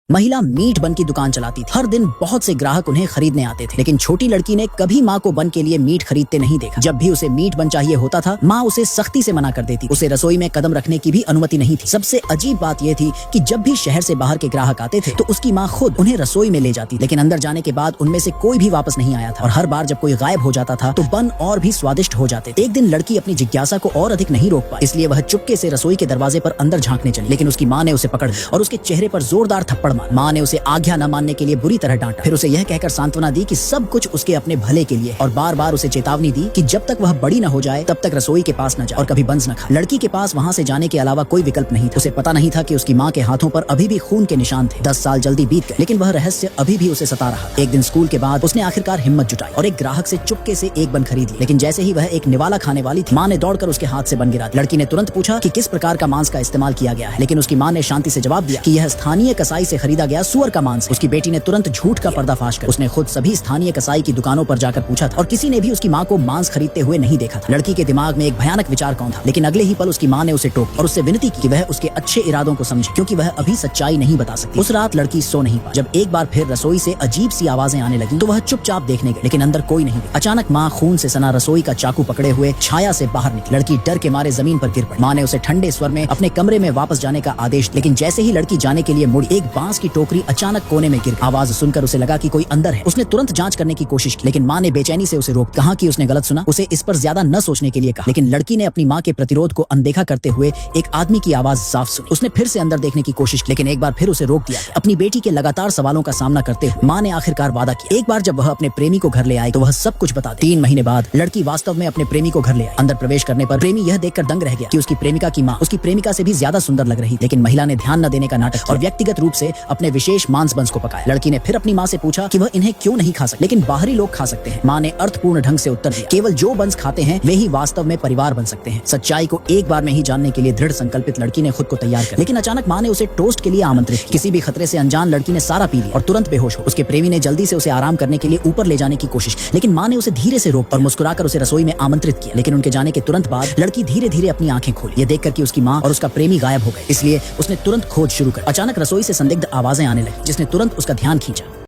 महिला मीट बन की दुकान चलाती थी। हर दिन बहुत से ग्राहक उन्हें खरीदने आते थे, लेकिन छोटी लड़की ने कभी माँ को बन के लिए मीट खरीदते नहीं देखा। जब भी उसे मीट बन चाहिए होता था, माँ उसे सख्ती से मना कर देती। उसे रसोई में कदम रखने की भी अनुमति नहीं थी। सबसे अजीब बात यह थी कि जब भी शहर से बाहर के ग्राहक आते थे तो उसकी माँ खुद उन्हें रसोई में ले जाती, लेकिन अंदर जाने के बाद उनमें से कोई भी वापस नहीं आया था। और हर बार जब कोई गायब हो जाता था तो बन और भी स्वादिष्ट हो जाते थे। एक दिन लड़की अपनी जिज्ञासा को और अधिक नहीं रोक पाई, इसलिए वह चुपके से रसोई के दरवाजे पर अंदर झांकने चली, लेकिन उसकी माँ ने उसे पकड़ लिया और उसके चेहरे पर जोरदार थप्पड़ मारा। माँ ने उसे आज्ञा न मानने के लिए बुरी तरह डांटा, फिर उसे यह कहकर सांत्वना दी कि सब कुछ उसके अपने भले के लिए, और बार बार उसे चेतावनी दी कि जब तक वह बड़ी न हो जाए तब तक रसोई के पास न जाए और कभी बंस न खाए। लड़की के पास वहाँ से जाने के अलावा कोई विकल्प नहीं था। उसे पता नहीं था कि उसकी माँ के हाथों पर अभी भी खून के निशान थे। 10 साल जल्दी बीत गए, लेकिन वह रहस्य अभी भी उसे सता रहा। एक दिन स्कूल के बाद उसने आखिरकार हिम्मत जुटाई और एक ग्राहक से चुपके से एक बन खरीद ली, लेकिन जैसे ही वह एक निवाला खाने वाली थी, माँ ने दौड़कर उसके हाथ से बन गिरा दी। लड़की ने तुरंत पूछा कि किस प्रकार का मांस का इस्तेमाल किया गया है, लेकिन उसकी माँ ने शांति से जवाब दिया कि यह स्थानीय कसाई से खरीदा गया सुअर का मांस है। उसकी बेटी ने तुरंत झूठ का पर्दाफाश कर उसने खुद सभी स्थानीय कसाई की दुकानों पर जाकर पूछा था और किसी ने भी उसकी माँ को मांस खरीदते हुए नहीं देखा था। लड़की के दिमाग में एक भयानक विचार कौन था, लेकिन अगले ही पल उसकी माँ ने उसे टोका और उससे विनती की कि वह उसके अच्छे इरादों को समझे, क्योंकि वह अभी सच्चाई नहीं बता सकती। उस रात लड़की सो नहीं पाई। जब एक बार फिर रसोई से अजीब सी आवाजें आने लगी तो वह चुपचाप देखने गई, लेकिन अंदर कोई नहीं दिखा। अचानक माँ खून से सना रसोई का चाकू पकड़े हुए छाया से बाहर निकली। लड़की डर के मारे जमीन पर गिर पड़ी। माँ ने उसे ठंडे स्वर में अपने कमरे में वापस जाने का आदेश, लेकिन जैसे ही लड़की जाने के लिए मुड़ी, एक बांस की टोकरी अचानक कोने में गिर गई। आवाज सुनकर उसे लगा कि कोई अंदर है। उसने तुरंत जांच करने की कोशिश की, लेकिन माँ ने बेचैनी से उसे रोक। कहा कि उसने गलत सुना, उसे इस पर ज्यादा न सोचने के लिए कहा, लेकिन लड़की ने अपनी माँ के प्रतिरोध को अनदेखा करते हुए एक आदमी की आवाज साफ सुनी। उसने फिर से अंदर देखने की कोशिश की, लेकिन एक बार फिर उसे रोक दिया। अपनी बेटी के लगातार सवालों का सामना करते हुए माँ ने आखिरकार वादा किया। एक बार जब वह अपने प्रेमी को घर ले आई तो वह सब कुछ बता दे। 3 महीने बाद लड़की वास्तव में अपने प्रेमी को घर ले आई। अंदर प्रवेश करने पर प्रेमी यह देखकर दंग रह गया कि उसकी प्रेमिका की माँ उसकी प्रेमिका से भी ज्यादा सुंदर लग रही, लेकिन महिला ने ध्यान न देने का नाटक और व्यक्तिगत रूप से अपने विशेष मांस बंस को पकाया। लड़की ने फिर अपनी माँ से पूछा कि वह इन्हें क्यों नहीं खा सकती, लेकिन बाहरी लोग खा सकते हैं। माँ ने अर्थपूर्ण ढंग से उत्तर दिया, केवल जो बंस खाते हैं वे ही वास्तव में परिवार बन सकते हैं। सच्चाई को एक बार में ही जानने के लिए दृढ़ संकल्पित लड़की ने खुद को तैयार कर, लेकिन अचानक माँ ने उसे टोस्ट के लिए आमंत्रित किया। किसी भी खतरे से अनजान लड़की ने सारा पी लिया और तुरंत बेहोश हो। उसके प्रेमी ने जल्दी से उसे आराम करने के लिए ऊपर ले जाने की कोशिश की, लेकिन माँ ने उसे धीरे से रोक और मुस्कुराकर उसे रसोई में आमंत्रित किया। लेकिन उनके जाने के तुरंत बाद लड़की धीरे धीरे अपनी आंखें खोली, ये देखकर कि उसकी माँ और उसका प्रेमी गायब हो गए। इसलिए उसने तुरंत खोज शुरू कर। अचानक रसोई से संदिग्ध आवाजें आने लगी, जिसने तुरंत उसका ध्यान खींचा।